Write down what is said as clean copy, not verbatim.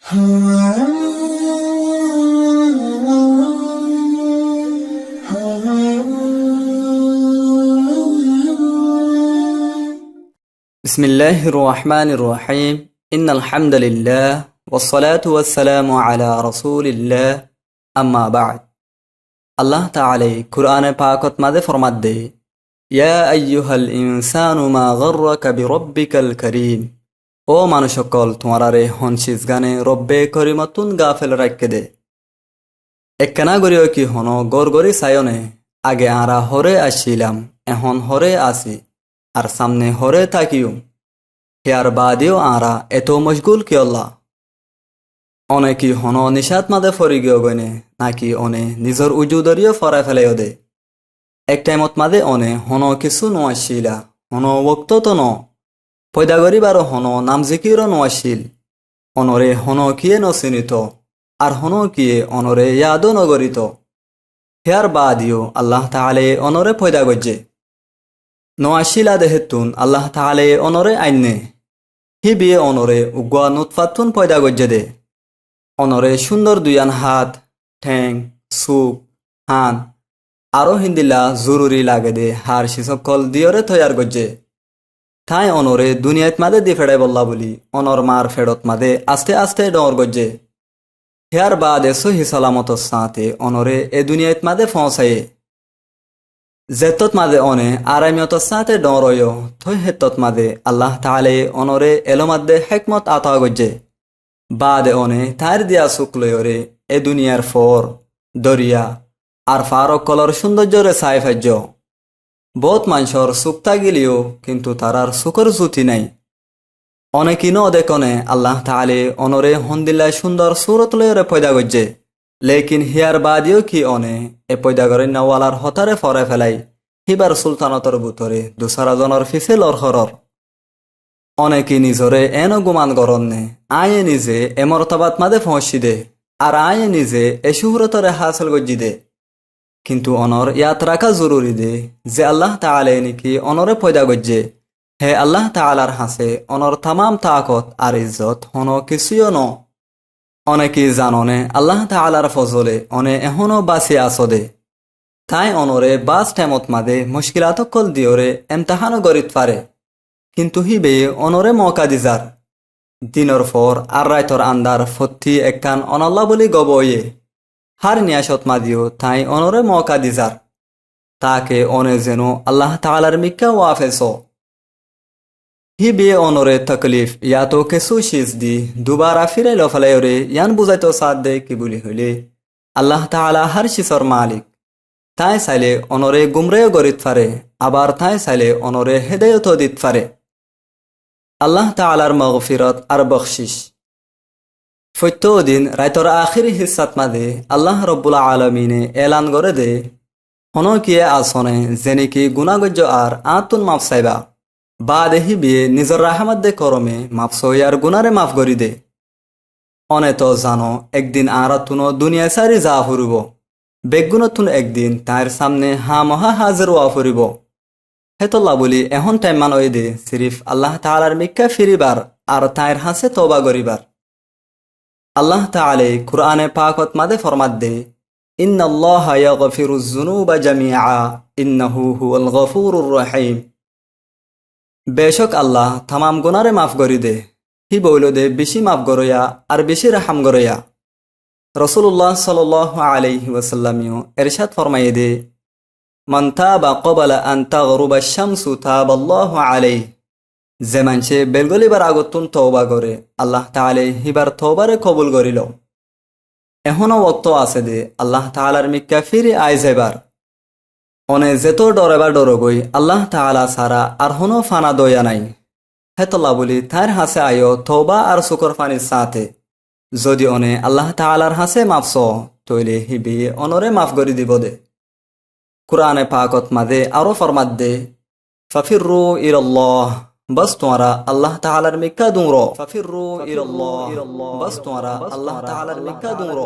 بسم الله الرحمن الرحيم إن الحمد لله والصلاة والسلام على رسول الله أما بعد الله تعالى قرآن پاکت ماذا فرماد دے يا أيها الإنسان ما غرك بربك الكريم او মানুষসকল তোমারারে হনশিজগানে রব্বে করিমতুন গাফেল রাখকে দে একখানা গরিও কি হনো গরগরি সায়নে আগে আরা হরে আসিলাম এখন হরে আসি আর সামনে হরে থাকিও হিয়ার বাদিও আরা এত মশগুল কি আল্লাহ অনেকি হনো নিশাত মাদে ফরি গিয়ে গনে নাকি অনে নিজর উজুদরিও ফরাই ফেলাইও দে এক টাইমত মাদে অনে হনো কিছু নোয়াশিলা হনো ওক্ত তো ন পয়দা গরিবারও হনো নাম জিকিরও নোয়াশিল অনরে হনো কিয়ে নচিনিত আর হনো কিয়ে অনরে ইয়াদও নগরিত হিয়ার বাদিও আল্লাহ তাআলা অনরে পয়দা গজ্জে নোয়াশিলা দেহেতুন আল্লাহ তাআলা অনরে আইনে হি বিয়ে অনরে উগুয়া নুতফাতুন পয়দা গজ্জে দে অনরে সুন্দর দুয়ান হাত ঠেং সুপ হান আরো হিন্দিলা জরুরি লাগে দে হার শিসকল দিয়রে তৈয়ার গজ্জে তাই অনরে দুনিয়াত মাদে দি ফেড়াই বললা বলি অনর মার ফেরত মাদে আস্তে আস্তে ডর গজ্জে হিয়ার বাদে সহি সালামত সাথে অনরে এ দুনিয়াত মাদে পৌঁছায়ে জেতত মাদে অনে আরামিয়ত সাথে ডরয় থই হেতত মাদে আল্লাহ তাআলা অনরে এলোমাদে হেকমত আতা গজ্জে বাদে অনে তার দিয়া শুক্লয়রে এ দুনিয়ার ফর দরিয়া আর ফারক কলর সৌন্দর্যরে সাই ফাজ্য বহুত মানুষর সুক্তা গিলিও কিন্তু তারার সুকর জুতি নাই অনেকি ন দেখনে আল্লাহ তাআলা অনরে হন্দিল্লায় সুন্দর সুরত লয়রে পয়দা গজ্জে লেকিন হিয়ার বাদিও কি অনে এ পয়দা করে নওয়ালার হতারে ফরে ফেলাই হিবার সুলতানতর বুতরে দুসারা জনের ফিসে লরহরর অনেকি নিজরে এনো গুমান গরন্নে আয়ে নিজে এ মরতবাত মাদে পৌঁছি দে আর আয়ে নিজে এ শুহরতরে হাসল গজ্জি দে কিন্তু অনর ইয়াত রাখা জরুরি দে যে আল্লাহ তাআলা নিকি অনরে পয়দা গজ্জে হে আল্লাহ তাআলার হাসে অনর তামাম তাকত আর ইজ্জত হনো কিছুও ন অনেকি জাননে আল্লাহ তাআলার ফজলে অনে এখনো বাঁচি আসদে তাই অনরে বাস টাইমত মাদে মুশকিলাতকল দিয়রে এমতাহানো গরিত পারে কিন্তু হিবে অনরে মৌকা দিজার দিনর ফর আর রাইতর আন্দার ফত্তি একখান অনল্লা বলি গবয়ে হার নিয়াসত মাদিও তাই অনরে মৌকা দিজার তাকে অনে যেন আল্লাহ তাআলার মিক্কা ওয়াফেস হি বিয়ে অনরে তকলিফ ইয়াতো কেসু শিজ দি দুবারা ফিরে লফালায়রে ইয়ান বুঝাইতো সাথ দে কি বলি হইলে আল্লাহ তাআলা হার শিসর মালিক তাই চাইলে অনরে গুমরেও গরিত পারে আবার তাই চাইলে অনরে হেদায়ত দিত পারে আল্লাহ তাআলার মাগফিরত আর বখশিশ ফৈত্য দিন রাইতর আখিরি হিসাত মাদে আল্লাহ রব্বুল আলমিনে এলান করে দে হন কিয়ে আসনে যেনিকি গুণাগজ্য আর আতুন মাফ চাইবা বা দেহি বিয়ে নিজর রাহমাত দে করমে মাফ সইয়ার গুনারে মাফ করি দে অনে তো জানো একদিন আরাতুনো দুনিয়া সারি যা ফুরিব বেগুনতুন একদিন তার সামনে হা মহা হাজির ওয়া ফুরিব হেতল্লা বলি এখন টাইম মান ওই দে সিরিফ আল্লাহ তাআলার মিক্কা ফিরিবার আর তাইর হাসে তওবা করিবার আল্লাহ তাআলা কুরআনে পাকত মাদে ফরমাত দে ইন্নাল্লাহা ইয়াগফিরুজ যুনুবা জামিআ ইন্নাহু হুয়াল গফুরুর রহিম বেশক আল্লাহ তামাম গুনারে মাফ করি দে হি বইল দে বেশি মাফ গরয়া আর বেশি রাহম গরয়া রাসূলুল্লাহ সাল্লাল্লাহু আলাইহি ওয়াসাল্লামিও ইরশাদ ফরমায়ে দে মান তাবা ক্বাবলা আন তাগরুবা আশ-শামসু তাবাল্লাহু আলাইহি যে মানছে বেলগলিবার আগতুন তওবা করে আল্লাহ তাআলা হিবার তওবারে কবুল করিল এখনো ওয়াক্ত আছে দে আল্লাহ তাআলার মিক্কা ফিরে আই যাইবার অনে যেত ডরেবার ডরগই আল্লাহ তাআলা সারা আর হনো ফানা দয়া নাই হেতলা বলি তার হাসে আয়ো তওবা আর শুকর ফানির সাথে যদি অনে আল্লাহ তাআলার হাসে মাফস তইলে হিবি অনরে মাফ করি দিব দে কুরআনে পাকত মাদে আরো ফরমাত দে ফাফিরু ইলাল্লাহ बस तुम्हारा अल्लाह ताआलार मिक्का दूंरो फफिरु इलल्लाह बस तुम्हारा अल्लाह ताआलार मिक्का दूंरो